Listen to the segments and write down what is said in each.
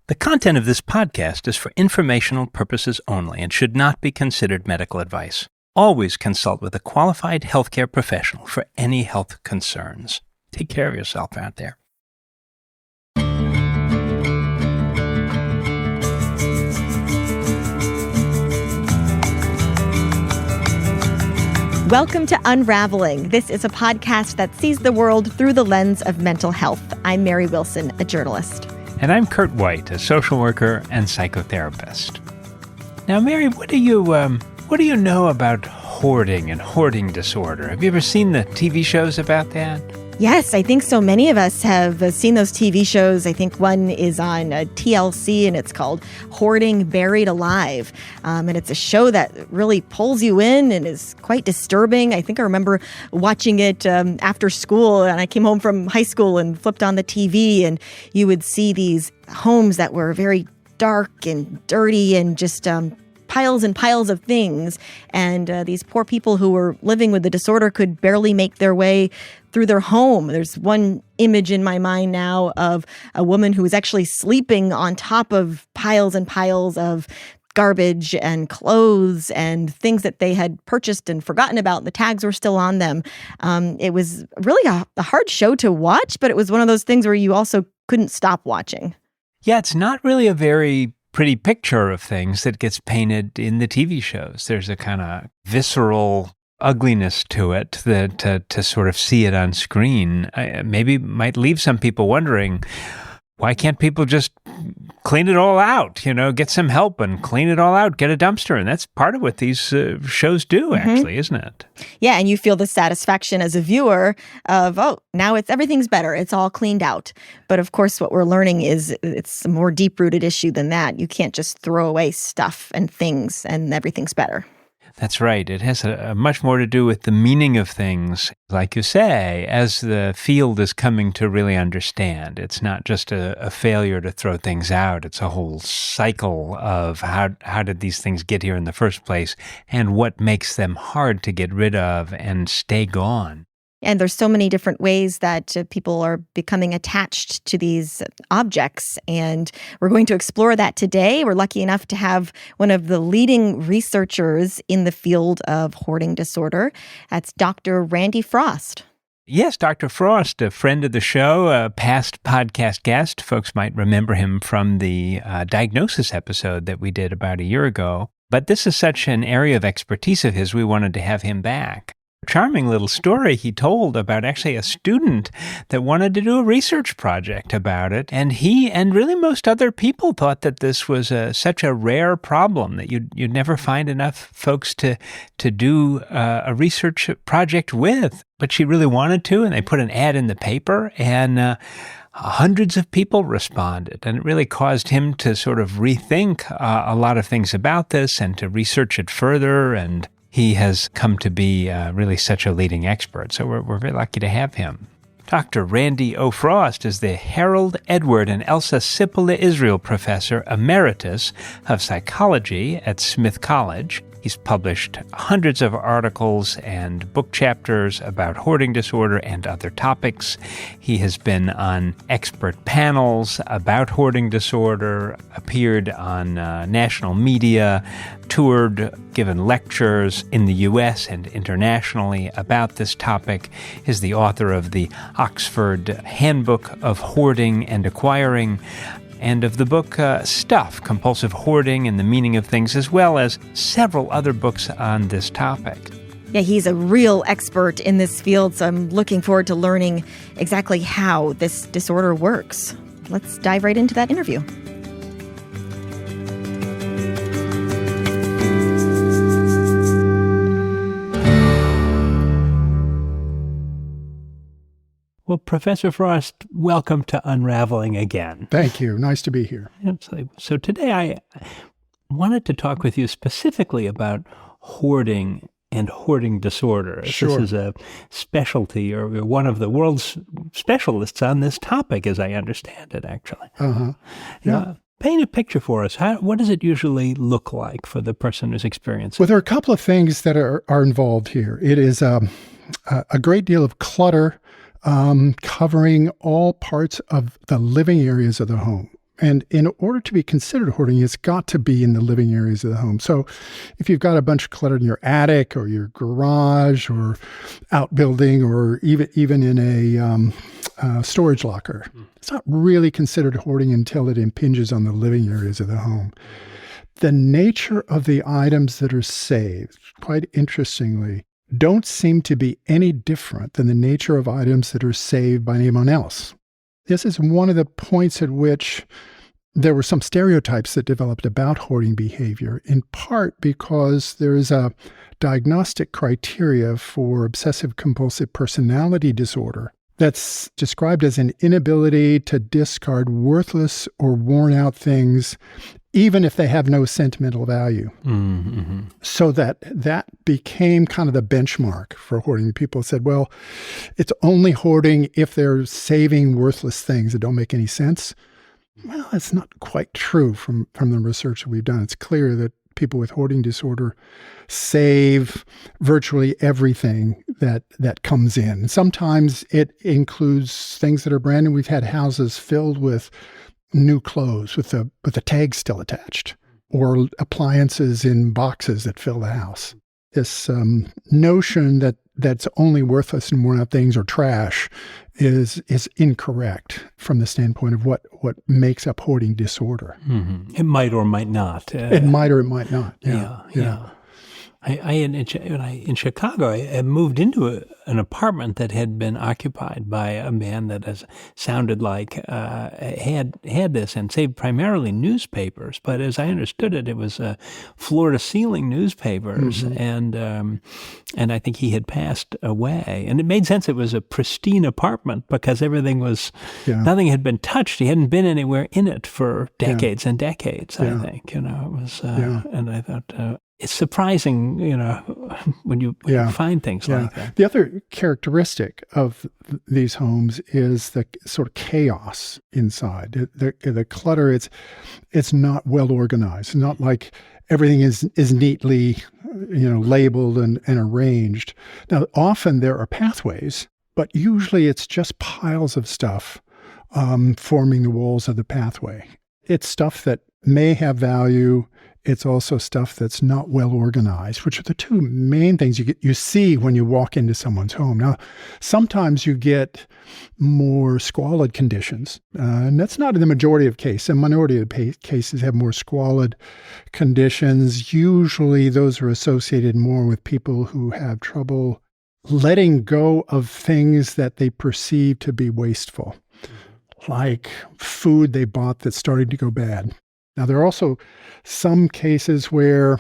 The content of this podcast is for informational purposes only and should not be considered medical advice. Always consult with a qualified healthcare professional for any health concerns. Take care of yourself out there. Welcome to Unravelling. This is a podcast that sees the world through the lens of mental health. I'm Mary Wilson, a journalist. And I'm Kurt White, a social worker and psychotherapist. Now, Mary, what do you know about hoarding and hoarding disorder? Have you ever seen the TV shows about that? Yes, I think so many of us have seen those TV shows. I think one is on TLC, and it's called Hoarding Buried Alive. And it's a show that really pulls you in and is quite disturbing. I think I remember watching it after school, and I came home from high school and flipped on the TV, and you would see these homes that were very dark and dirty and just piles and piles of things. And these poor people who were living with the disorder could barely make their way through their home. There's one image in my mind now of a woman who was actually sleeping on top of piles and piles of garbage and clothes and things that they had purchased and forgotten about. The tags were still on them. It was really a hard show to watch, but it was one of those things where you also couldn't stop watching. Yeah, it's not really a very pretty picture of things that gets painted in the TV shows. There's a kind of visceral ugliness to it that to sort of see it on screen maybe might leave some people wondering, why can't people just clean it all out, get some help and clean it all out, get a dumpster? And that's part of what these shows do, actually, isn't it? Yeah, and you feel the satisfaction as a viewer of, now everything's better. It's all cleaned out. But of course, what we're learning is it's a more deep-rooted issue than that. You can't just throw away stuff and things and everything's better. That's right. It has a much more to do with the meaning of things, like you say, as the field is coming to really understand. It's not just a failure to throw things out. It's a whole cycle of how did these things get here in the first place and what makes them hard to get rid of and stay gone. And there's so many different ways that people are becoming attached to these objects. And we're going to explore that today. We're lucky enough to have one of the leading researchers in the field of hoarding disorder. That's Dr. Randy Frost. Yes, Dr. Frost, a friend of the show, a past podcast guest. Folks might remember him from the diagnosis episode that we did about a year ago. But this is such an area of expertise of his, we wanted to have him back. Charming little story he told about actually a student that wanted to do a research project about it. And he and really most other people thought that this was such a rare problem that you'd never find enough folks to do a research project with. But she really wanted to, and they put an ad in the paper, and hundreds of people responded. And it really caused him to sort of rethink a lot of things about this and to research it further. And he has come to be really such a leading expert, so we're very lucky to have him. Dr. Randy O. Frost is the Harold Edward and Elsa Sippola Israel Professor Emeritus of Psychology at Smith College. He's published hundreds of articles and book chapters about hoarding disorder and other topics. He has been on expert panels about hoarding disorder, appeared on national media, toured, given lectures in the U.S. and internationally about this topic, is the author of the Oxford Handbook of Hoarding and Acquiring, and of the book Stuff, Compulsive Hoarding and the Meaning of Things, as well as several other books on this topic. Yeah, he's a real expert in this field, so I'm looking forward to learning exactly how this disorder works. Let's dive right into that interview. Well, Professor Frost, welcome to Unravelling again. Thank you. Nice to be here. Absolutely. So today I wanted to talk with you specifically about hoarding and hoarding disorder. Sure. This is a specialty, or one of the world's specialists on this topic, as I understand it, actually. Yeah. Paint a picture for us. What does it usually look like for the person who's experiencing it? Well, there are a couple of things that are involved here. It is a great deal of clutter covering all parts of the living areas of the home. And in order to be considered hoarding, it's got to be in the living areas of the home. So if you've got a bunch of clutter in your attic or your garage or outbuilding or even in a storage locker, it's not really considered hoarding until it impinges on the living areas of the home. The nature of the items that are saved, quite interestingly, don't seem to be any different than the nature of items that are saved by anyone else. This is one of the points at which there were some stereotypes that developed about hoarding behavior, in part because there is a diagnostic criteria for obsessive-compulsive personality disorder that's described as an inability to discard worthless or worn-out things, even if they have no sentimental value. Mm-hmm. So that became kind of the benchmark for hoarding. People said, well, it's only hoarding if they're saving worthless things that don't make any sense. Well, it's not quite true from the research that we've done. It's clear that people with hoarding disorder save virtually everything that comes in. Sometimes it includes things that are brand new. We've had houses filled with new clothes with the tag still attached, or appliances in boxes that fill the house. This notion that's only worthless and worn out things or trash is incorrect from the standpoint of what makes up hoarding disorder. Mm-hmm. It might or might not. It might or it might not. Yeah. In Chicago, I moved into an apartment that had been occupied by a man that sounded like had this and saved primarily newspapers. But as I understood it, it was floor-to-ceiling newspapers, and I think he had passed away. And it made sense. It was a pristine apartment because everything was nothing had been touched. He hadn't been anywhere in it for decades and decades. I think it was, and I thought. It's surprising, when you find things like that. The other characteristic of these homes is the sort of chaos inside. The clutter, it's not well organized. It's not like everything is neatly, labeled and arranged. Now, often there are pathways, but usually it's just piles of stuff forming the walls of the pathway. It's stuff that may have value. It's also stuff that's not well organized, which are the two main things you see when you walk into someone's home. Now, sometimes you get more squalid conditions, and that's not in the majority of cases. A minority of cases have more squalid conditions. Usually those are associated more with people who have trouble letting go of things that they perceive to be wasteful, like food they bought that's starting to go bad. Now, there are also some cases where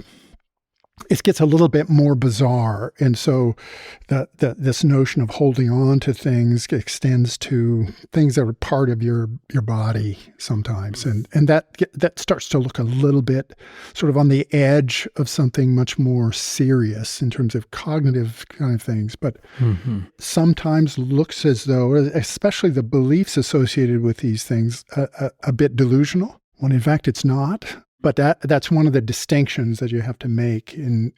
it gets a little bit more bizarre. And so this notion of holding on to things extends to things that are part of your body sometimes. And that starts to look a little bit sort of on the edge of something much more serious in terms of cognitive kind of things. But sometimes looks as though, especially the beliefs associated with these things, a bit delusional, when in fact it's not. But that's one of the distinctions that you have to make in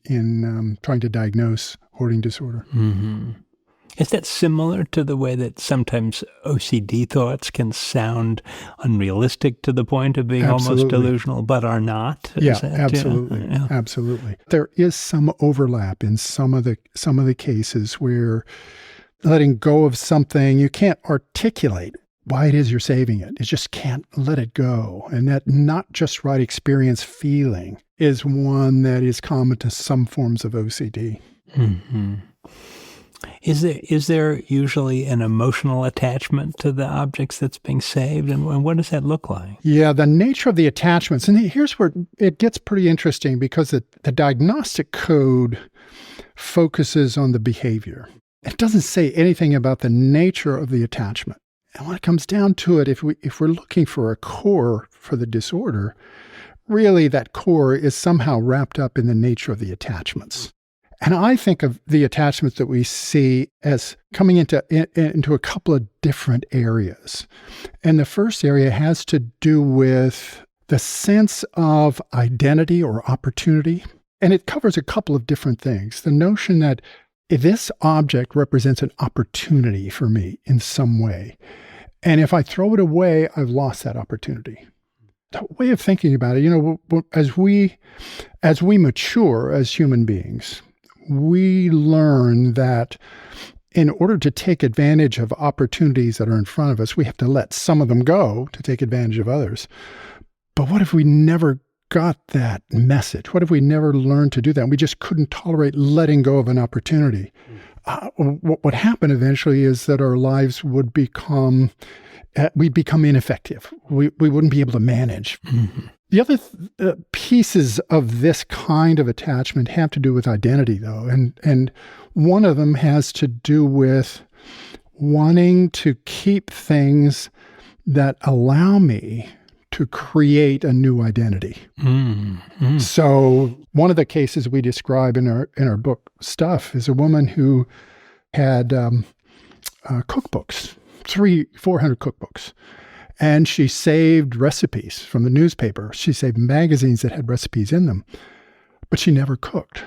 trying to diagnose hoarding disorder. Mm-hmm. Is that similar to the way that sometimes OCD thoughts can sound unrealistic to the point of being almost delusional, but are not? Absolutely. There is some overlap in some of the cases where letting go of something, you can't articulate why it is you're saving it. You just can't let it go. And that not just right experience feeling is one that is common to some forms of OCD. Mm-hmm. Is there usually an emotional attachment to the objects that's being saved? And what does that look like? Yeah, the nature of the attachments. And here's where it gets pretty interesting, because the diagnostic code focuses on the behavior. It doesn't say anything about the nature of the attachment. And when it comes down to it, if we're looking for a core for the disorder, really that core is somehow wrapped up in the nature of the attachments. And I think of the attachments that we see as coming into a couple of different areas. And the first area has to do with the sense of identity or opportunity. And it covers a couple of different things. The notion that this object represents an opportunity for me in some way. And if I throw it away, I've lost that opportunity. way of thinking about it, as we mature as human beings, we learn that in order to take advantage of opportunities that are in front of us, we have to let some of them go to take advantage of others. But what if we never got that message? What if we never learned to do that? We just couldn't tolerate letting go of an opportunity. What would happen eventually is that our lives would become ineffective. We wouldn't be able to manage. Mm-hmm. The other pieces of this kind of attachment have to do with identity, though. And one of them has to do with wanting to keep things that allow me to create a new identity. Mm-hmm. So one of the cases we describe in our book Stuff is a woman who had cookbooks, 400 cookbooks. And she saved recipes from the newspaper. She saved magazines that had recipes in them, but she never cooked.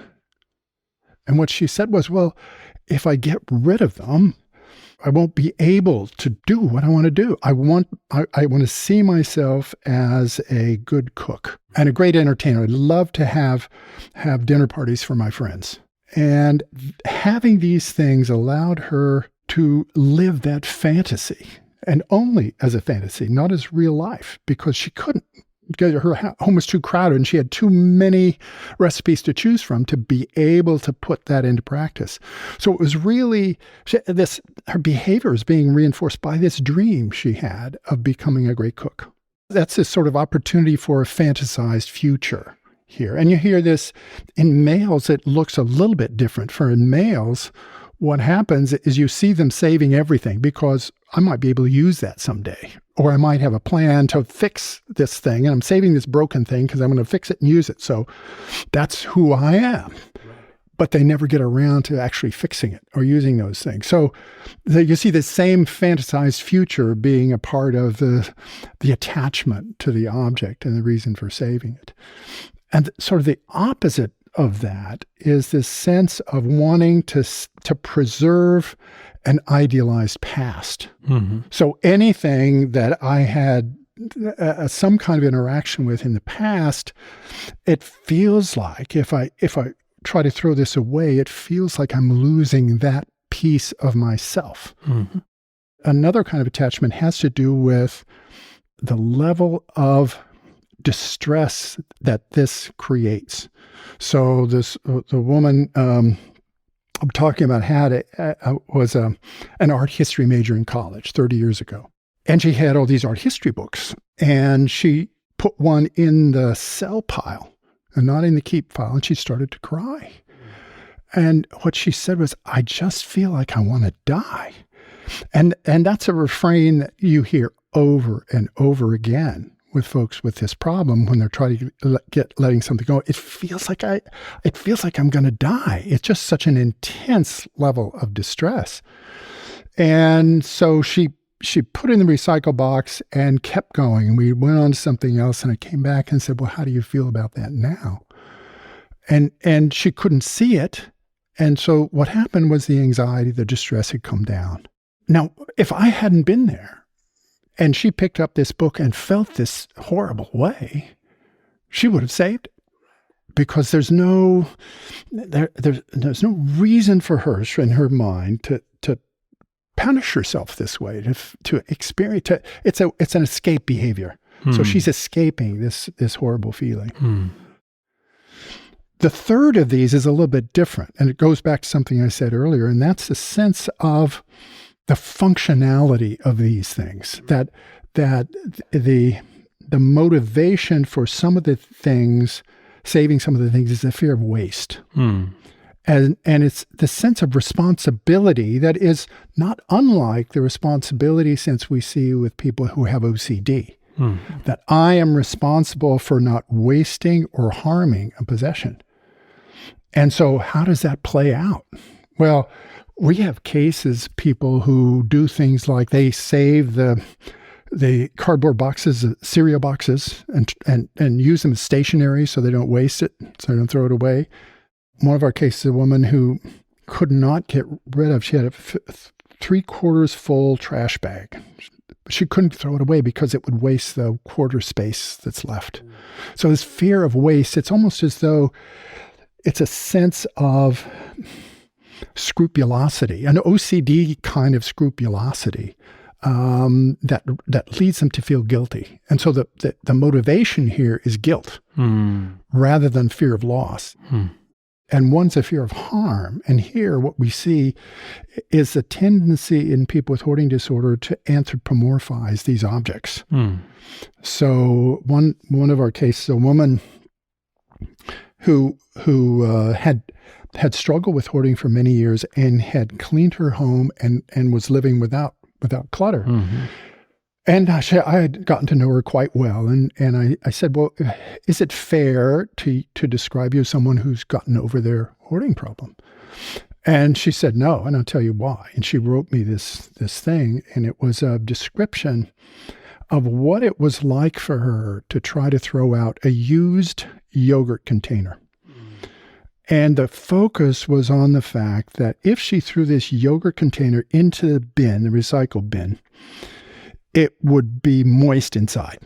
And what she said was, well, if I get rid of them, I won't be able to do what I want to do. I want to see myself as a good cook and a great entertainer. I'd love to have dinner parties for my friends. And having these things allowed her to live that fantasy, and only as a fantasy, not as real life, because she couldn't. Because her home was too crowded and she had too many recipes to choose from to be able to put that into practice. So it was really, her behavior was being reinforced by this dream she had of becoming a great cook. That's this sort of opportunity for a fantasized future here. And you hear this in males, it looks a little bit different. For in males, what happens is you see them saving everything because I might be able to use that someday. Or I might have a plan to fix this thing, and I'm saving this broken thing because I'm going to fix it and use it. So that's who I am. Right. But they never get around to actually fixing it or using those things. So you see the same fantasized future being a part of the attachment to the object and the reason for saving it. And sort of the opposite of that is this sense of wanting to preserve an idealized past. Mm-hmm. So anything that I had some kind of interaction with in the past, it feels like if I try to throw this away, it feels like I'm losing that piece of myself. Mm-hmm. Another kind of attachment has to do with the level of distress that this creates. So the woman I'm talking about was an art history major in college 30 years ago. And she had all these art history books. And she put one in the sell pile and not in the keep file. And she started to cry. And what she said was, I just feel like I want to die. And that's a refrain that you hear over and over again with folks with this problem when they're trying to letting something go. It feels like I'm going to die. It's just such an intense level of distress. And so she put it in the recycle box and kept going. And we went on to something else. And I came back and said, well, how do you feel about that now? And she couldn't see it. And so what happened was the anxiety, the distress had come down. Now, if I hadn't been there, and she picked up this book and felt this horrible way, she would have saved it. Because there's no reason for her in her mind to punish herself this way, to experience. It's an escape behavior. So she's escaping this horrible feeling. The third of these is a little bit different, and it goes back to something I said earlier, and that's the sense of the functionality of these things, that the motivation for some of the things, saving some of the things, is the fear of waste. And it's the sense of responsibility that is not unlike the responsibility sense we see with people who have OCD, that I am responsible for not wasting or harming a possession. And so how does that play out? Well, we have cases, people who do things like they save the cardboard boxes, cereal boxes, and use them as stationery so they don't waste it, so they don't throw it away. One of our cases, a woman who could not get rid of, she had a 3/4 full trash bag. but she couldn't throw it away because it would waste the quarter space that's left. So this fear of waste, it's almost as though it's a sense of scrupulosity, an OCD kind of scrupulosity that leads them to feel guilty. And so the motivation here is guilt rather than fear of loss. And one's a fear of harm. And here what we see is a tendency in people with hoarding disorder to anthropomorphize these objects. So one of our cases, a woman who had struggled with hoarding for many years and had cleaned her home and was living without clutter. And I had gotten to know her quite well. And I said, well, is it fair to describe you as someone who's gotten over their hoarding problem? And she said, no, and I'll tell you why. And she wrote me this thing, and it was a description of what it was like for her to try to throw out a used yogurt container. And the focus was on the fact that if she threw this yogurt container into the bin, the recycle bin, it would be moist inside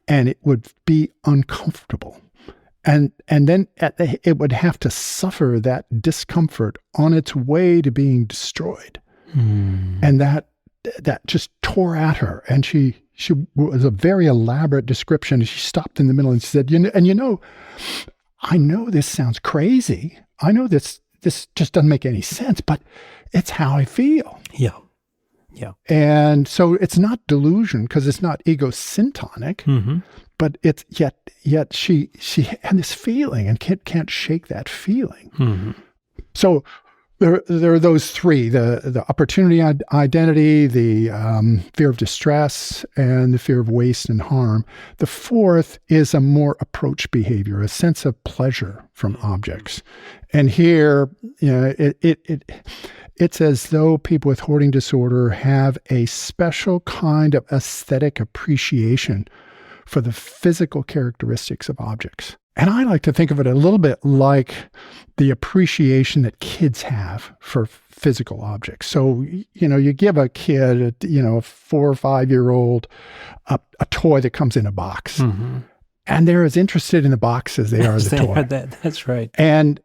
and it would be uncomfortable. And then it would have to suffer that discomfort on its way to being destroyed. And that just tore at her. And she was a very elaborate description. She stopped in the middle and said, I know this sounds crazy. I know this just doesn't make any sense, but it's how I feel. Yeah. And so it's not delusion because it's not egosyntonic, but it's yet she had this feeling and can't shake that feeling. So there are those three: the opportunity identity, the fear of distress, and the fear of waste and harm. The fourth is a more approach behavior, a sense of pleasure from objects. And here, it's as though people with hoarding disorder have a special kind of aesthetic appreciation for the physical characteristics of objects. And I like to think of it a little bit like the appreciation that kids have for physical objects. So, you give a kid, a 4 or 5 year old, a toy that comes in a box. And they're as interested in the box as they are the toy. That's right. And,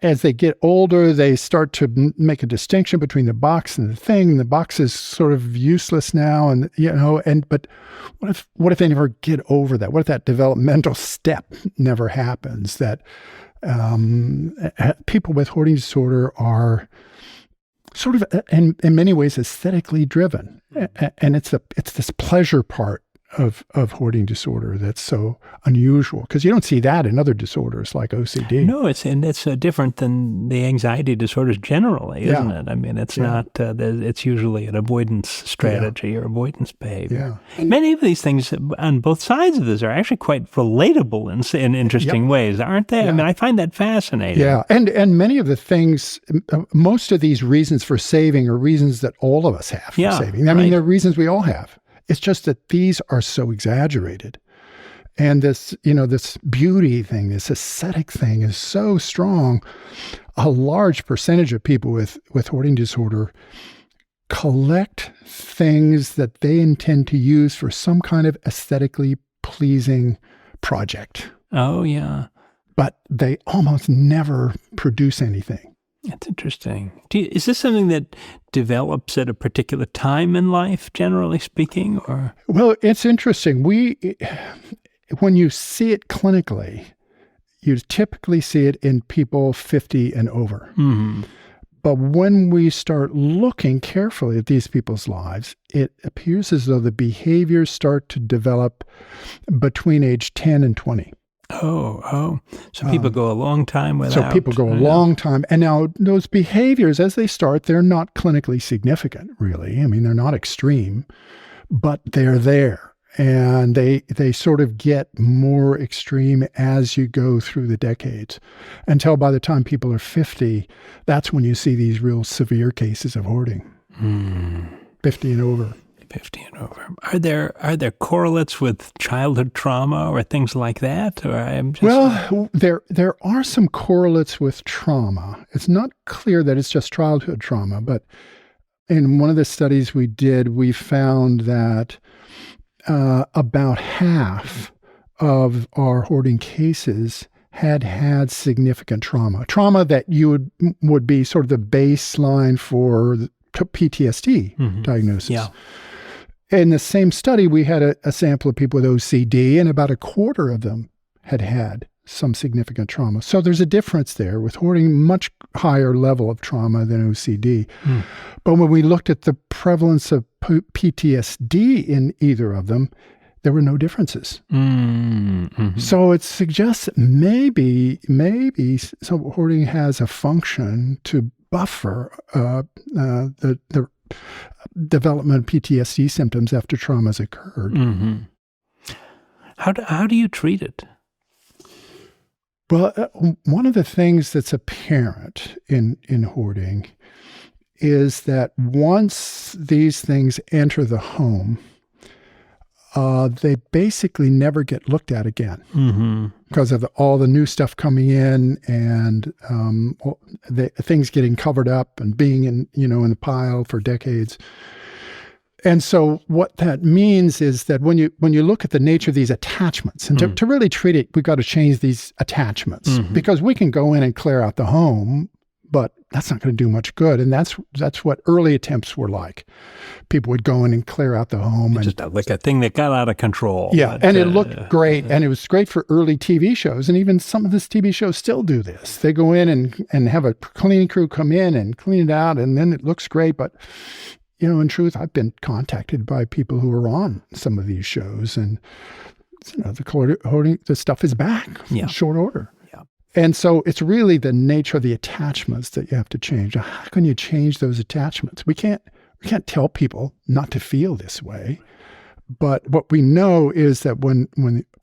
as they get older, they start to make a distinction between the box and the thing. The box is sort of useless now. And, but what if they never get over that? What if that developmental step never happens? That people with hoarding disorder are sort of, in many ways, aesthetically driven. And it's this pleasure part of hoarding disorder that's so unusual, because you don't see that in other disorders like OCD. No, it's different than the anxiety disorders generally, isn't it? I mean, it's not. It's usually an avoidance strategy or avoidance behavior. Many of these things on both sides of this are actually quite relatable in interesting ways, aren't they? I mean, I find that fascinating. Yeah, and many of the things, most of these reasons for saving are reasons that all of us have for saving. I mean, they're reasons we all have. It's just that these are so exaggerated. And this, this beauty thing, this aesthetic thing is so strong. A large percentage of people with hoarding disorder collect things that they intend to use for some kind of aesthetically pleasing project. Oh, yeah. But they almost never produce anything. That's interesting. Is this something that develops at a particular time in life, generally speaking, or? Well, it's interesting. When you see it clinically, you typically see it in people 50 and over. But when we start looking carefully at these people's lives, it appears as though the behaviors start to develop between age 10 and 20. Oh. So people go a long time without. So people go a long time. And now those behaviors, as they start, they're not clinically significant, really. I mean, they're not extreme, but they're there. And they sort of get more extreme as you go through the decades, until by the time people are 50, that's when you see these real severe cases of hoarding. 50 and over. 50 and over. Are there correlates with childhood trauma or things like that? Or Well, there are some correlates with trauma. It's not clear that it's just childhood trauma, but In one of the studies we did, we found that about half of our hoarding cases had significant trauma that you would be sort of the baseline for the PTSD diagnosis. Yeah. In the same study, we had a sample of people with OCD, and about a quarter of them had some significant trauma. So there's a difference there with hoarding, much higher level of trauma than OCD. But when we looked at the prevalence of PTSD in either of them, there were no differences. So it suggests that maybe so hoarding has a function to buffer the development of PTSD symptoms after trauma has occurred. How do you treat it? Well, one of the things that's apparent in hoarding is that once these things enter the home, they basically never get looked at again because of all the new stuff coming in and the things getting covered up and being in the pile for decades. And so what that means is that when you look at the nature of these attachments, and to really treat it, we've got to change these attachments because we can go in and clear out the home, but that's not going to do much good. And that's what early attempts were like. People would go in and clear out the home. Just like a thing that got out of control. Yeah, and it looked great. And it was great for early TV shows. And even some of these TV shows still do this. They go in and have a cleaning crew come in and clean it out, and then it looks great. But in truth, I've been contacted by people who are on some of these shows, and the stuff is back in short order. Yeah. And so it's really the nature of the attachments that you have to change. Now, how can you change those attachments? We can't tell people not to feel this way. But what we know is that when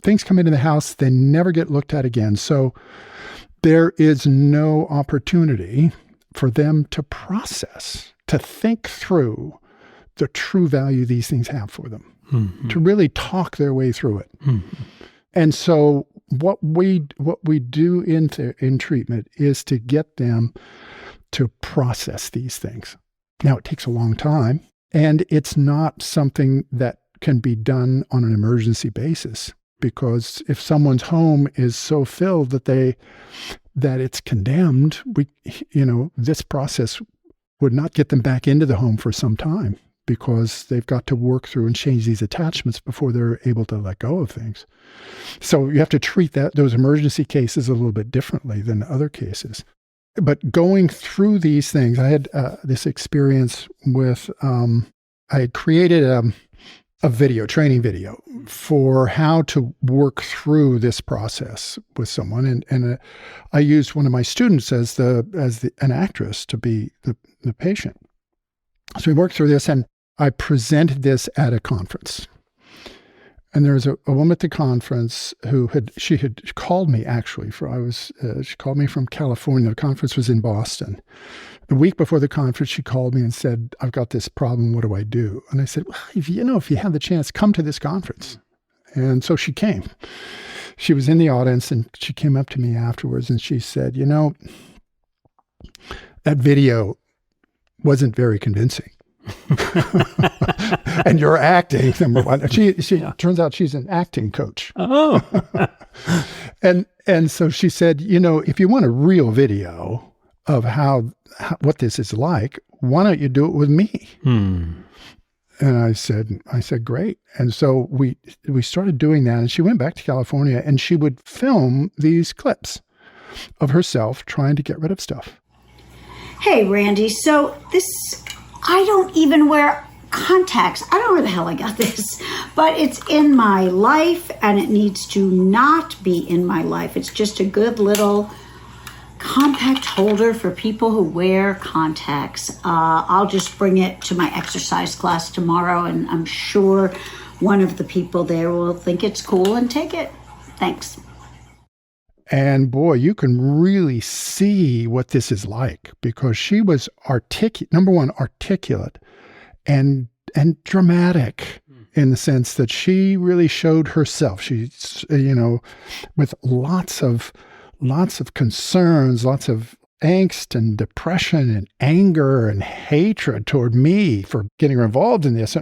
things come into the house, they never get looked at again. So there is no opportunity for them to process, to think through the true value these things have for them, to really talk their way through it. And so what we do in treatment is to get them to process these things. Now, it takes a long time, and it's not something that can be done on an emergency basis, because if someone's home is so filled that it's condemned, this process would not get them back into the home for some time, because they've got to work through and change these attachments before they're able to let go of things. So you have to treat those emergency cases a little bit differently than other cases. But going through these things, I had this experience with, I had created a training video for how to work through this process with someone. And I used one of my students as an actress to be the patient. So we worked through this, and I presented this at a conference. And there was a woman at the conference who had called me actually she called me from California. The conference was in Boston. The week before the conference, she called me and said, "I've got this problem. What do I do?" And I said, "Well, if you have the chance, come to this conference." And so she came. She was in the audience, and she came up to me afterwards, and she said, "That video wasn't very convincing." And your acting, number one. She turns out she's an acting coach. Oh. and so she said, if you want a real video of what this is like, why don't you do it with me? And I said, great. And so we started doing that, and she went back to California, and she would film these clips of herself trying to get rid of stuff. Hey, Randy, so I don't even wear contacts. I don't know where the hell I got this, but it's in my life, and it needs to not be in my life. It's just a good little compact holder for people who wear contacts. I'll just bring it to my exercise class tomorrow, and I'm sure one of the people there will think it's cool and take it. Thanks. And boy, you can really see what this is like, because she was articulate and dramatic in the sense that she really showed herself. She's, with lots of concerns, lots of angst and depression and anger and hatred toward me for getting her involved in this,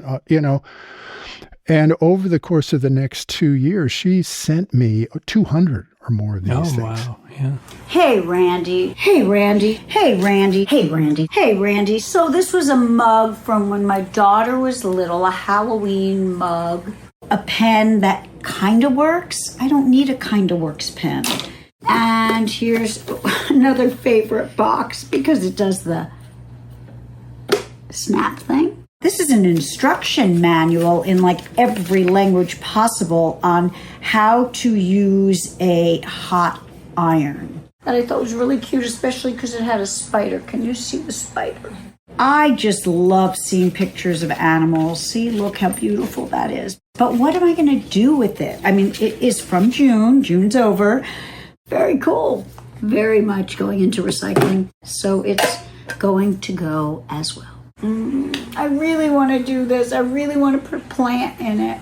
and over the course of the next 2 years, she sent me 200 or more of these things. Wow. Yeah. Hey, Randy. Hey, Randy. Hey, Randy. Hey, Randy. Hey, Randy. So this was a mug from when my daughter was little, a Halloween mug. A pen that kind of works. I don't need a kind of works pen. And here's another favorite box because it does the snap thing. This is an instruction manual in like every language possible on how to use a hot iron. That I thought was really cute, especially because it had a spider. Can you see the spider? I just love seeing pictures of animals. See, look how beautiful that is. But what am I going to do with it? I mean, it is from June. June's over. Very cool. Very much going into recycling. So it's going to go as well. I really want to do this. I really want to put a plant in it.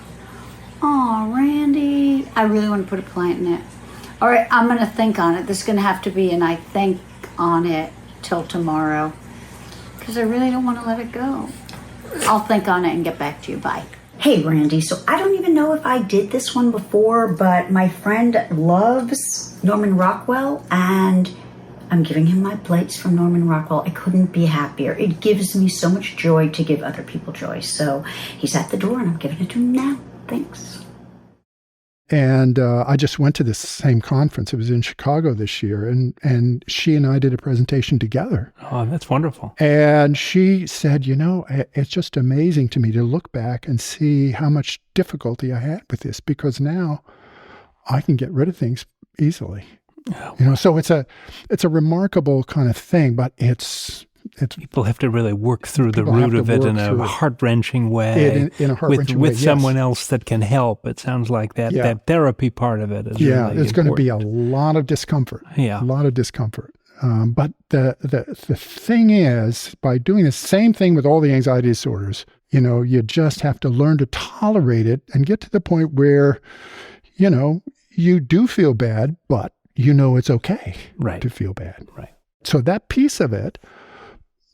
Oh, Randy. I really want to put a plant in it. All right, I'm going to think on it. This is going to have to be an I think on it till tomorrow. Because I really don't want to let it go. I'll think on it and get back to you. Bye. Hey, Randy. So I don't even know if I did this one before, but my friend loves Norman Rockwell, and I'm giving him my plates from Norman Rockwell. I couldn't be happier. It gives me so much joy to give other people joy. So he's at the door, and I'm giving it to him now. Thanks. And I just went to this same conference. It was in Chicago this year, and she and I did a presentation together. Oh, that's wonderful. And she said, it's just amazing to me to look back and see how much difficulty I had with this, because now I can get rid of things easily. Oh. So it's a remarkable kind of thing, but it's people have to really work through the root of it in a heart-wrenching way. In a heart-wrenching way, with someone else that can help. It sounds like that therapy part of it is really there's going to be a important. lot of discomfort. Yeah. A lot of discomfort. But the thing is, by doing the same thing with all the anxiety disorders, you just have to learn to tolerate it and get to the point where, you do feel bad, but it's okay to feel bad. Right. So that piece of it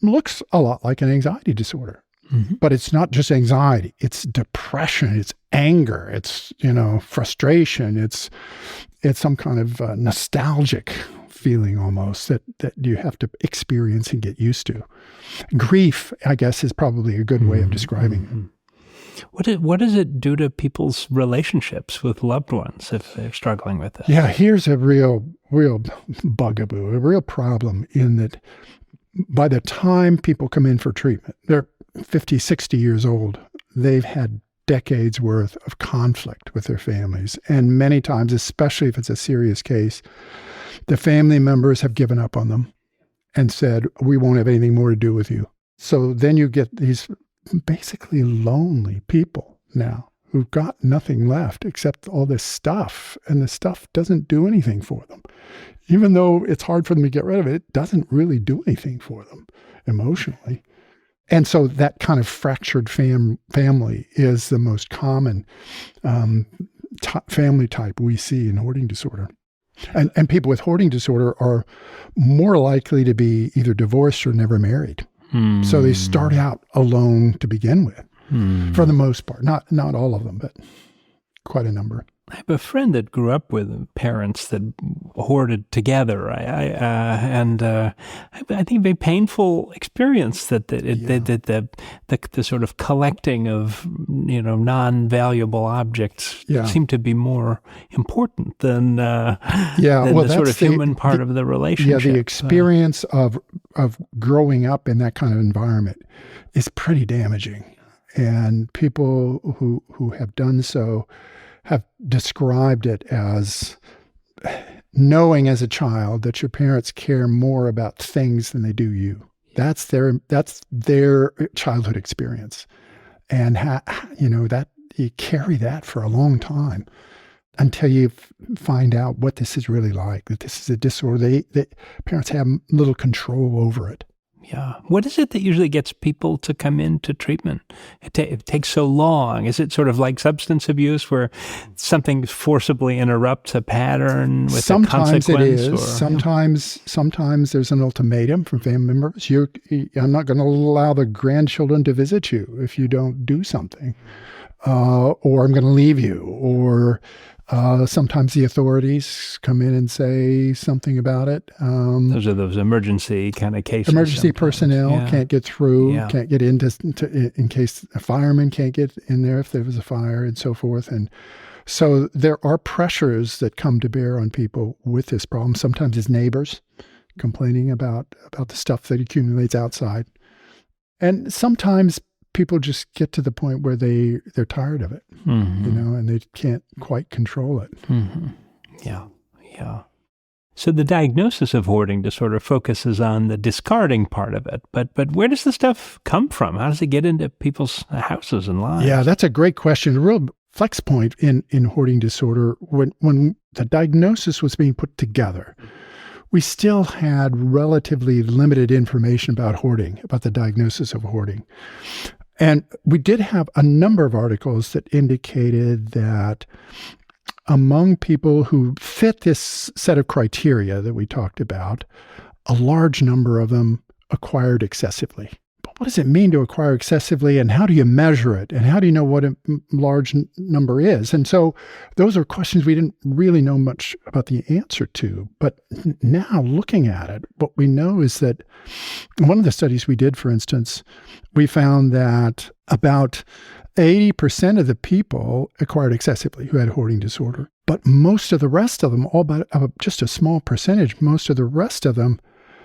looks a lot like an anxiety disorder. Mm-hmm. But it's not just anxiety. It's depression. It's anger. It's, frustration. It's some kind of nostalgic feeling almost that you have to experience and get used to. Grief, I guess, is probably a good way of describing it. What does it do to people's relationships with loved ones if they're struggling with this? Yeah, here's a real bugaboo, a real problem in that by the time people come in for treatment, they're 50, 60 years old. They've had decades worth of conflict with their families. And many times, especially if it's a serious case, the family members have given up on them and said, we won't have anything more to do with you. So then you get these basically lonely people now who've got nothing left except all this stuff. And the stuff doesn't do anything for them. Even though it's hard for them to get rid of it, it doesn't really do anything for them emotionally. And so that kind of fractured family is the most common family type we see in hoarding disorder. And people with hoarding disorder are more likely to be either divorced or never married. So they start out alone to begin with, for the most part. Not all of them, but quite a number. I have a friend that grew up with parents that hoarded together. I think a very painful experience that the sort of collecting of non-valuable objects seemed to be more important than the sort of human part of the relationship. Yeah, the experience of growing up in that kind of environment is pretty damaging, and people who have done so have described it as knowing as a child that your parents care more about things than they do you. That's their childhood experience. And that you carry that for a long time until you find out what this is really like, that this is a disorder. Parents have little control over it. Yeah. What is it that usually gets people to come into treatment? It takes so long. Is it sort of like substance abuse where something forcibly interrupts a pattern with a consequence? Sometimes it is. Sometimes there's an ultimatum from family members. I'm not going to allow the grandchildren to visit you if you don't do something. Or I'm going to leave you. Or sometimes the authorities come in and say something about it. Those are those emergency kind of cases. Emergency personnel can't get through, can't get into in case a fireman can't get in there if there was a fire and so forth. And so there are pressures that come to bear on people with this problem. Sometimes it's neighbors complaining about the stuff that accumulates outside. And sometimes people just get to the point where they're tired of it, and they can't quite control it. Mm-hmm. Yeah. So the diagnosis of hoarding disorder focuses on the discarding part of it, but where does the stuff come from? How does it get into people's houses and lives? Yeah, that's a great question. A real flex point in hoarding disorder, when the diagnosis was being put together, we still had relatively limited information about hoarding, about the diagnosis of hoarding. And we did have a number of articles that indicated that among people who fit this set of criteria that we talked about, a large number of them acquired excessively. But what does it mean to acquire excessively, and how do you measure it, and how do you know what a large number is? And so those are questions we didn't really know much about the answer to. But now looking at it, what we know is that one of the studies we did, for instance, we found that about 80% of the people acquired excessively who had hoarding disorder. But most of the rest of them, all but just a small percentage, most of the rest of them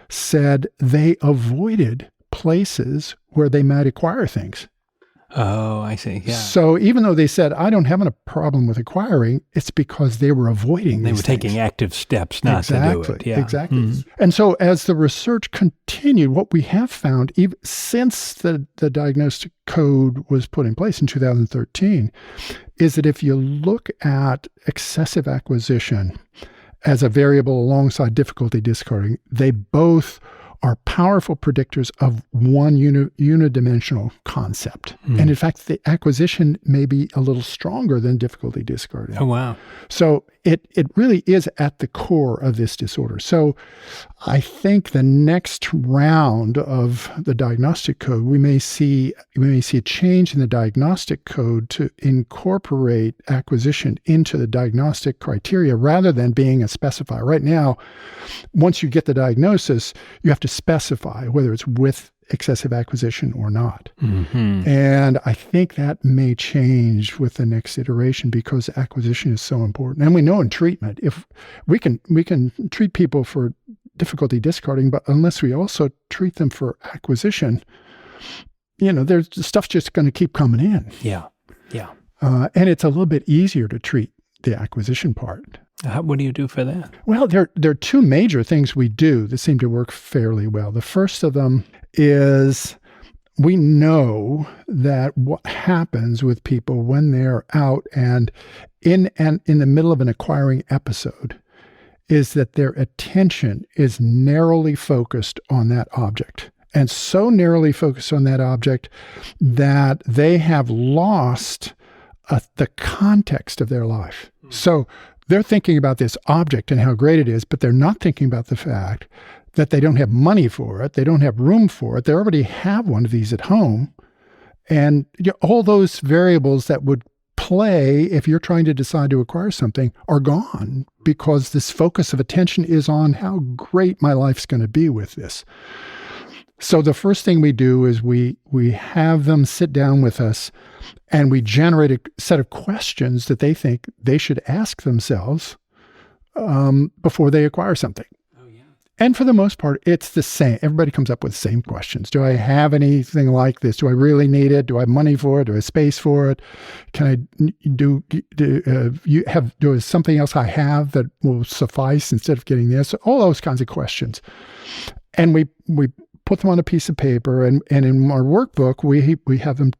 said they avoided places where they might acquire things. Oh, I see. Yeah. So even though they said, I don't have a problem with acquiring, it's because they were avoiding They these were taking things. active steps not to do it. Yeah. Exactly. Mm-hmm. And so as the research continued, what we have found, even since the diagnostic code was put in place in 2013, is that if you look at excessive acquisition as a variable alongside difficulty discarding, they both are powerful predictors of one unidimensional concept. And in fact, the acquisition may be a little stronger than difficulty discarding. Oh, wow. So it really is at the core of this disorder. So I think the next round of the diagnostic code, we may see a change in the diagnostic code to incorporate acquisition into the diagnostic criteria rather than being a specifier. Right now, once you get the diagnosis, you have to specify whether it's with excessive acquisition or not. Mm-hmm. And I think that may change with the next iteration because acquisition is so important. And we know in treatment, if we can treat people for difficulty discarding, but unless we also treat them for acquisition, there's stuff's just going to keep coming in. Yeah. And it's a little bit easier to treat the acquisition part. What do you do for that? Well, there are two major things we do that seem to work fairly well. The first of them is we know that what happens with people when they're out and in the middle of an acquiring episode is that their attention is narrowly focused on that object. And so narrowly focused on that object that they have lost the context of their life. So they're thinking about this object and how great it is, but they're not thinking about the fact that they don't have money for it, they don't have room for it, they already have one of these at home. And all those variables that would play if you're trying to decide to acquire something are gone because this focus of attention is on how great my life's going to be with this. So the first thing we do is we have them sit down with us and we generate a set of questions that they think they should ask themselves before they acquire something. Oh, yeah. And for the most part, it's the same. Everybody comes up with the same questions. Do I have anything like this? Do I really need it? Do I have money for it? Do I have space for it? Can I do something else I have that will suffice instead of getting this? All those kinds of questions. And we put them on a piece of paper, and in our workbook, we have them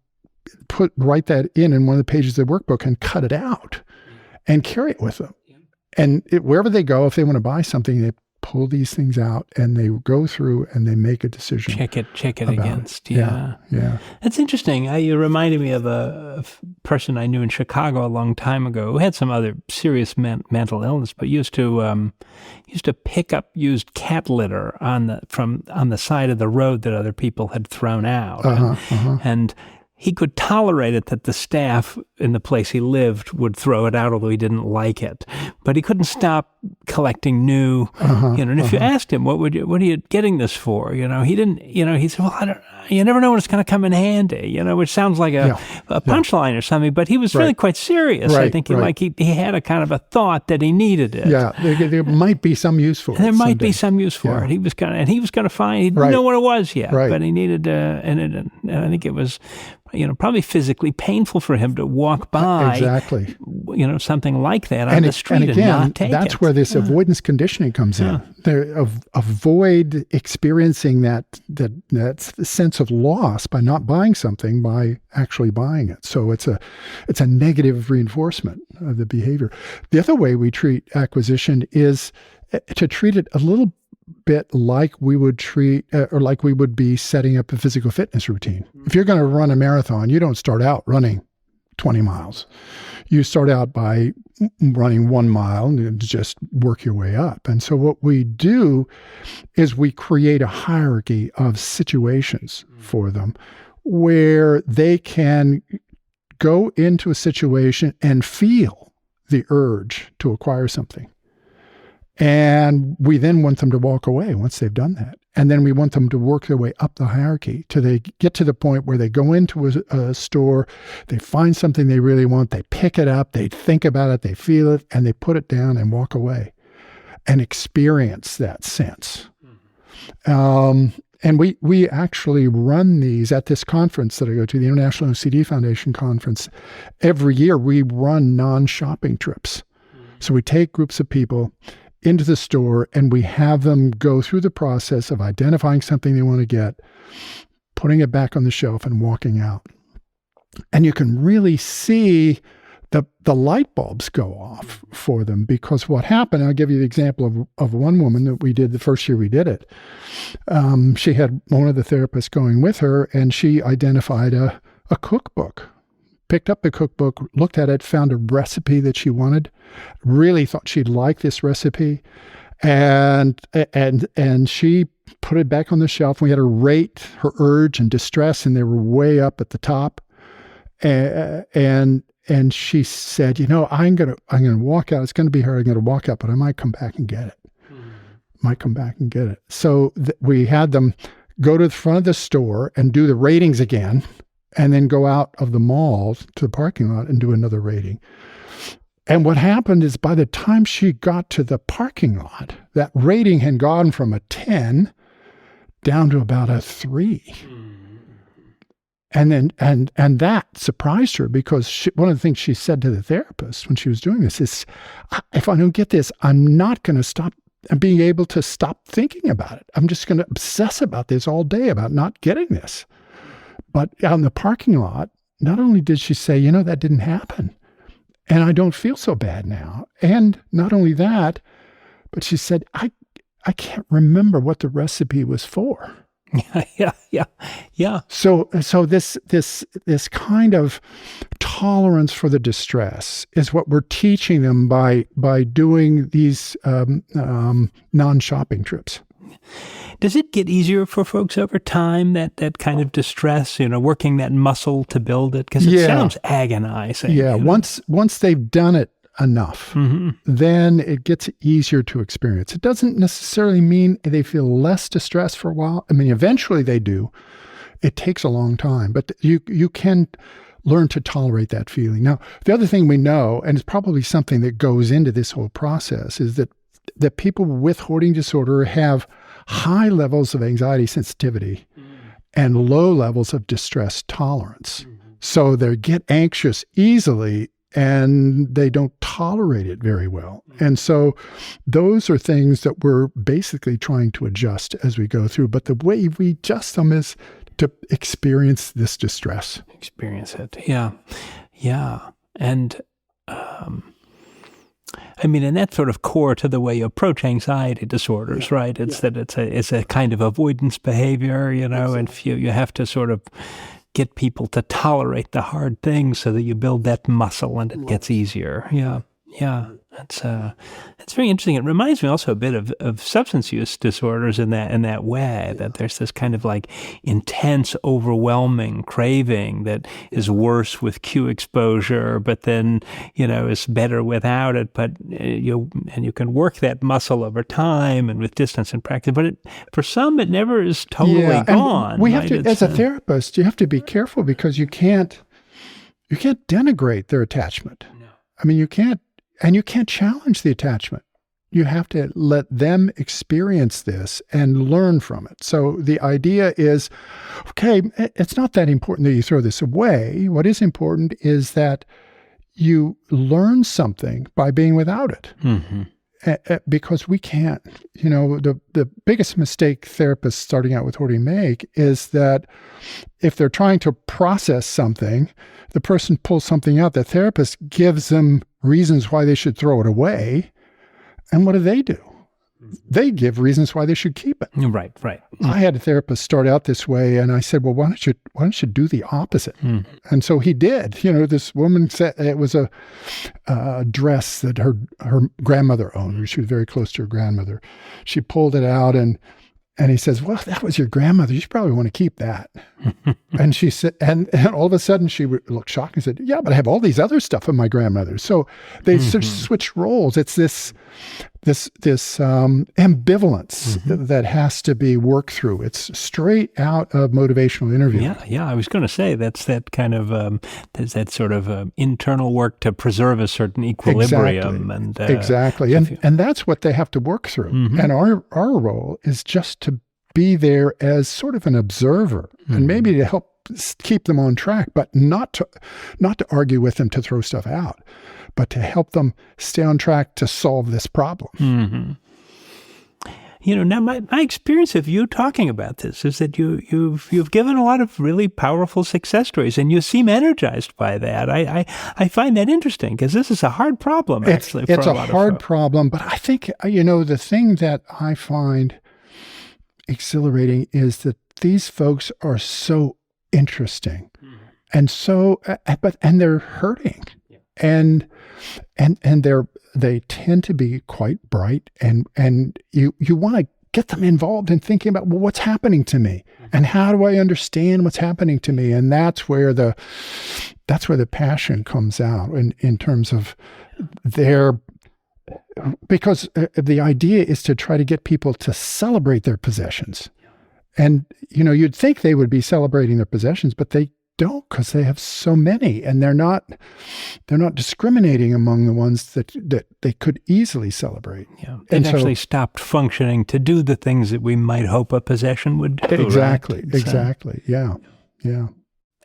write that in one of the pages of the workbook and cut it out and carry it with them. And wherever they go, if they want to buy something, they pull these things out and they go through and they make a decision. Check it about against. it. Yeah. That's interesting. You reminded me of a person I knew in Chicago a long time ago who had some other serious mental illness, but used to pick up used cat litter on the side of the road that other people had thrown out, and he could tolerate it that the staff in the place he lived would throw it out, although he didn't like it. But he couldn't stop collecting new, and if you asked him, what are you getting this for? He didn't, he said, well, you never know when it's going to come in handy, which sounds like a punchline or something, but he was really quite serious. I think he had a kind of a thought that he needed it. Yeah, there might be some use for it. There might be some use for it. He was going to find, he didn't know what it was yet, but he needed, and I think it was, probably physically painful for him to walk by, something like that on the street and not take it. That's where this avoidance conditioning comes in. Avoid experiencing that sense of loss by not buying something, by actually buying it. So it's a negative reinforcement of the behavior. The other way we treat acquisition is to treat it a little bit like we would treat, or like we would be setting up a physical fitness routine. If you're going to run a marathon, you don't start out running 20 miles. You start out by running 1 mile and just work your way up. And so what we do is we create a hierarchy of situations for them where they can go into a situation and feel the urge to acquire something. And we then want them to walk away once they've done that. And then we want them to work their way up the hierarchy till they get to the point where they go into a store, they find something they really want, they pick it up, they think about it, they feel it, and they put it down and walk away and experience that sense. And we actually run these at this conference that I go to, the International OCD Foundation conference. Every year we run non-shopping trips. So we take groups of people into the store and we have them go through the process of identifying something they want to get, putting it back on the shelf and walking out. And you can really see the light bulbs go off for them, because what happened, I'll give you the example of one woman that we did the first year we did it. She had one of the therapists going with her and she identified a cookbook. Picked up the cookbook, looked at it, found a recipe that she wanted, really thought she'd like this recipe, and she put it back on the shelf. We had her rate her urge and distress, and they were way up at the top. And she said, I'm gonna walk out. It's gonna be hard. I'm gonna walk out, but I might come back and get it. So we had them go to the front of the store and do the ratings again, and then go out of the mall to the parking lot and do another rating. And what happened is by the time she got to the parking lot, that rating had gone from a 10 down to about a 3. And then and that surprised her, because one of the things she said to the therapist when she was doing this is, if I don't get this, I'm not going to stop being able to stop thinking about it. I'm just going to obsess about this all day, about not getting this. But out in the parking lot, not only did she say, that didn't happen, and I don't feel so bad now. And not only that, but she said, I can't remember what the recipe was for. Yeah. So this kind of tolerance for the distress is what we're teaching them by doing these non-shopping trips. Does it get easier for folks over time, that kind of distress, working that muscle to build it? Because it sounds agonizing. Yeah, once they've done it enough, then it gets easier to experience. It doesn't necessarily mean they feel less distressed for a while. I mean, eventually they do. It takes a long time, but you can learn to tolerate that feeling. Now, the other thing we know, and it's probably something that goes into this whole process, is that people with hoarding disorder have high levels of anxiety sensitivity and low levels of distress tolerance. So they get anxious easily and they don't tolerate it very well. And so those are things that we're basically trying to adjust as we go through. But the way we adjust them is to experience this distress. Experience it. Yeah. And I mean, and that's sort of core to the way you approach anxiety disorders, right? It's that it's a kind of avoidance behavior, and you have to sort of get people to tolerate the hard things so that you build that muscle and it gets easier. Yeah. That's very interesting. It reminds me also a bit of substance use disorders in that way, that there's this kind of like intense, overwhelming craving that is worse with cue exposure, but then, is better without it. But you can work that muscle over time and with distance and practice. But for some, it never is totally gone. We have to, as a therapist, you have to be careful because you can't denigrate their attachment. No. I mean, you can't challenge the attachment. You have to let them experience this and learn from it. So the idea is, okay, it's not that important that you throw this away. What is important is that you learn something by being without it. Mm-hmm. Because we can't, the biggest mistake therapists starting out with hoarding make is that if they're trying to process something, the person pulls something out, the therapist gives them reasons why they should throw it away. And what do? They give reasons why they should keep it. Right. I had a therapist start out this way, and I said, well, why don't you do the opposite? And so he did. This woman said it was a dress that her grandmother owned. She was very close to her grandmother. She pulled it out, and he says, well, that was your grandmother. You should probably want to keep that. And she said, and all of a sudden she looked shocked and said, yeah, but I have all these other stuff of my grandmother. So they sort of switch roles. It's this ambivalence that has to be worked through. It's straight out of motivational interviewing. Yeah. I was going to say that's that kind of there's that sort of internal work to preserve a certain equilibrium. Exactly. And that's what they have to work through. Mm-hmm. And our role is just to be there as sort of an observer and maybe to help keep them on track, but not to argue with them to throw stuff out, but to help them stay on track to solve this problem. Mm-hmm. Now my experience of you talking about this is that you've given a lot of really powerful success stories, and you seem energized by that. I find that interesting because this is a hard problem. Actually, it's a hard problem, but I think the thing that I find exhilarating is that these folks are so interesting and so and they're hurting and they tend to be quite bright and you want to get them involved in thinking about, well, what's happening to me and how do I understand what's happening to me? And that's where the passion comes out in terms of because the idea is to try to get people to celebrate their possessions. And, you'd think they would be celebrating their possessions, but they don't because they have so many and they're not discriminating among the ones that they could easily celebrate. Yeah. And actually stopped functioning to do the things that we might hope a possession would do. Exactly. Right? Exactly. Yeah.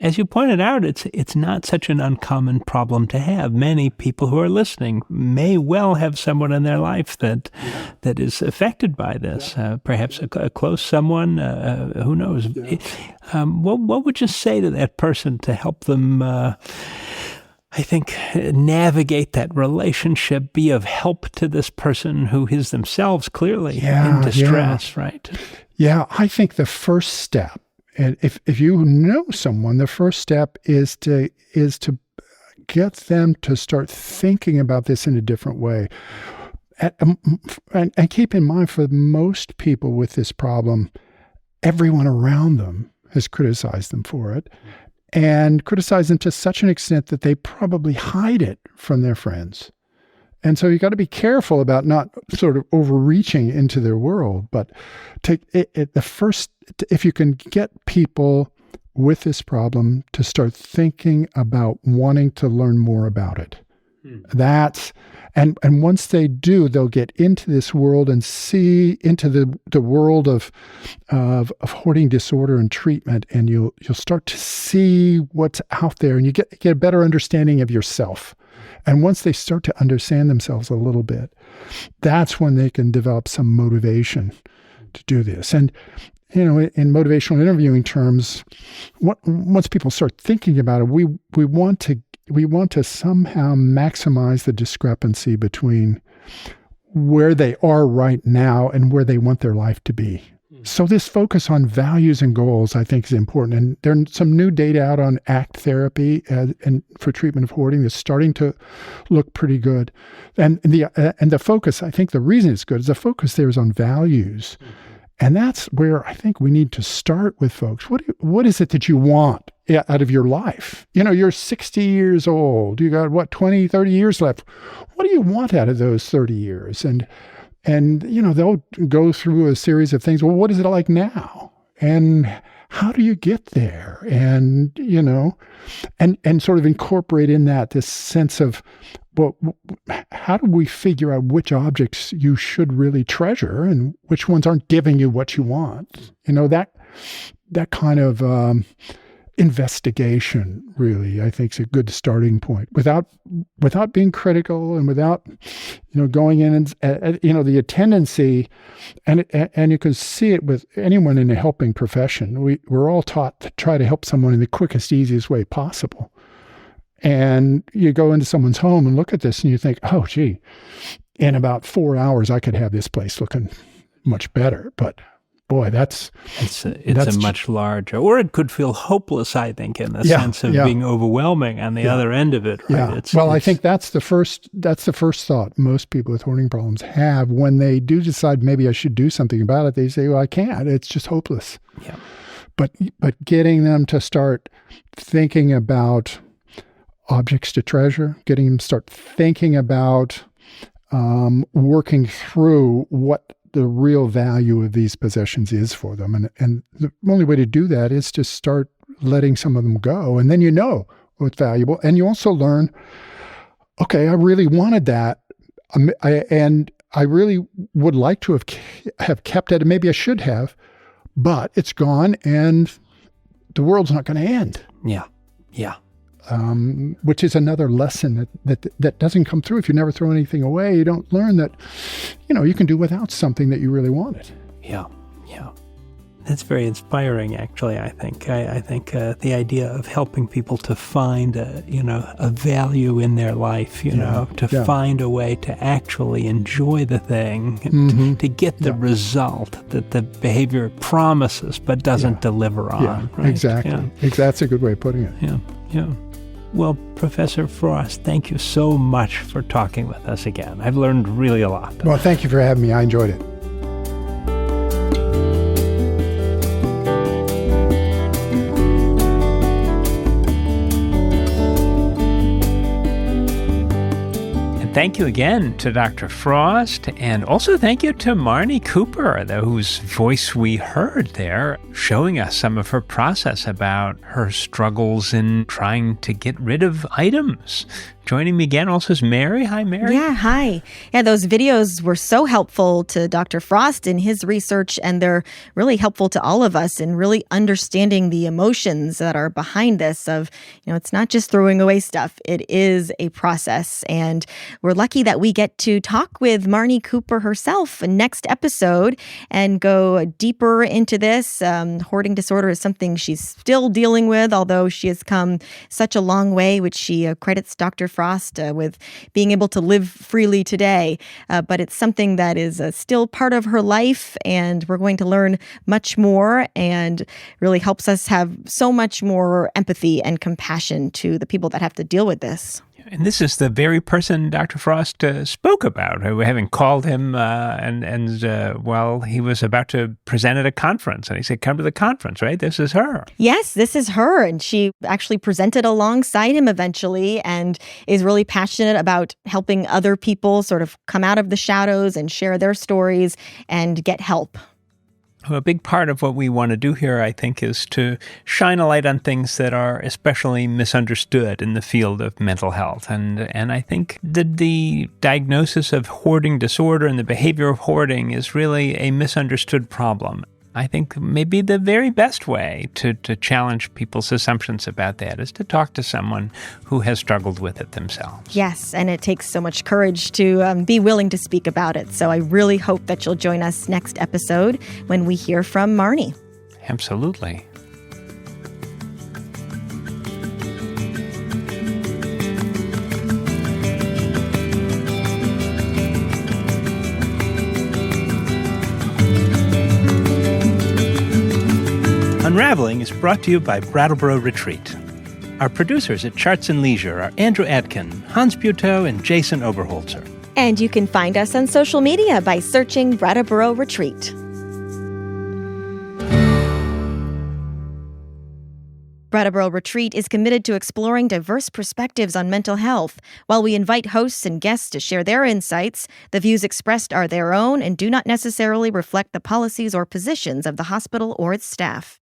As you pointed out, it's not such an uncommon problem to have. Many people who are listening may well have someone in their life that is affected by this. Perhaps a close someone. Who knows? What would you say to that person to help them? I think navigate that relationship, be of help to this person who is themselves clearly in distress. Right? Yeah, I think the first step. And if you know someone, the first step is to get them to start thinking about this in a different way. And keep in mind, for most people with this problem, everyone around them has criticized them for it and criticized them to such an extent that they probably hide it from their friends. And so you got to be careful about not sort of overreaching into their world, but if you can get people with this problem to start thinking about wanting to learn more about it, and once they do, they'll get into this world and see into the world of hoarding disorder and treatment, and you'll start to see what's out there, and you get a better understanding of yourself. And once they start to understand themselves a little bit, that's when they can develop some motivation to do this. And, in motivational interviewing terms, once people start thinking about it, we want to we want to somehow maximize the discrepancy between where they are right now and where they want their life to be. So this focus on values and goals, I think, is important. And there's some new data out on ACT therapy and for treatment of hoarding that's starting to look pretty good. And the focus, I think the reason it's good is the focus there is on values. And that's where I think we need to start with folks. What is it that you want out of your life? You're 60 years old. You got, 20, 30 years left. What do you want out of those 30 years? And they'll go through a series of things. Well, what is it like now? And how do you get there? And, and sort of incorporate in that this sense of, well, how do we figure out which objects you should really treasure and which ones aren't giving you what you want? That kind of investigation really, I think, is a good starting point without being critical and without, going in and, the tendency, and you can see it with anyone in a helping profession. We're all taught to try to help someone in the quickest, easiest way possible. And you go into someone's home and look at this and you think, oh, gee, in about 4 hours, I could have this place looking much better. But boy, it's a much larger, or it could feel hopeless, I think, in the sense of being overwhelming on the other end of it. Right? Yeah. I think that's the first thought most people with hoarding problems have when they do decide maybe I should do something about it. They say, well, I can't. It's just hopeless. Yeah. But getting them to start thinking about objects to treasure, getting them to start thinking about working through what the real value of these possessions is for them. And the only way to do that is to start letting some of them go. And then what's valuable. And you also learn, okay, I really wanted that. And I really would like to have kept it. And maybe I should have, but it's gone and the world's not going to end. Yeah. Yeah. Which is another lesson that doesn't come through. If you never throw anything away, you don't learn that, you can do without something that you really wanted. Yeah, yeah. That's very inspiring, actually, I think. I think the idea of helping people to find, a value in their life, to find a way to actually enjoy the thing, and to get the result that the behavior promises but doesn't deliver on. Yeah, right? Exactly. Yeah. That's a good way of putting it. Yeah, yeah. Well, Professor Frost, thank you so much for talking with us again. I've learned really a lot. Well, thank you for having me. I enjoyed it. Thank you again to Dr. Frost, and also thank you to Marnie Cooper, whose voice we heard there, showing us some of her process about her struggles in trying to get rid of items. Joining me again also is Mary. Hi, Mary. Yeah, hi. Yeah, those videos were so helpful to Dr. Frost in his research, and they're really helpful to all of us in really understanding the emotions that are behind this of, it's not just throwing away stuff. It is a process, and we're lucky that we get to talk with Marnie Cooper herself next episode and go deeper into this. Hoarding disorder is something she's still dealing with, although she has come such a long way, which she credits Dr. Frost with being able to live freely today. But it's something that is still part of her life, and we're going to learn much more, and really helps us have so much more empathy and compassion to the people that have to deal with this. And this is the very person Dr. Frost spoke about, having called him while he was about to present at a conference. And he said, come to the conference, right? This is her. Yes, this is her. And she actually presented alongside him eventually and is really passionate about helping other people sort of come out of the shadows and share their stories and get help. A big part of what we want to do here, I think, is to shine a light on things that are especially misunderstood in the field of mental health. And I think that the diagnosis of hoarding disorder and the behavior of hoarding is really a misunderstood problem. I think maybe the very best way to challenge people's assumptions about that is to talk to someone who has struggled with it themselves. Yes, and it takes so much courage to be willing to speak about it. So I really hope that you'll join us next episode when we hear from Marnie. Absolutely. Unravelling is brought to you by Brattleboro Retreat. Our producers at Charts and Leisure are Andrew Atkin, Hans Buetow, and Jason Oberholzer. And you can find us on social media by searching Brattleboro Retreat. Brattleboro Retreat is committed to exploring diverse perspectives on mental health. While we invite hosts and guests to share their insights, the views expressed are their own and do not necessarily reflect the policies or positions of the hospital or its staff.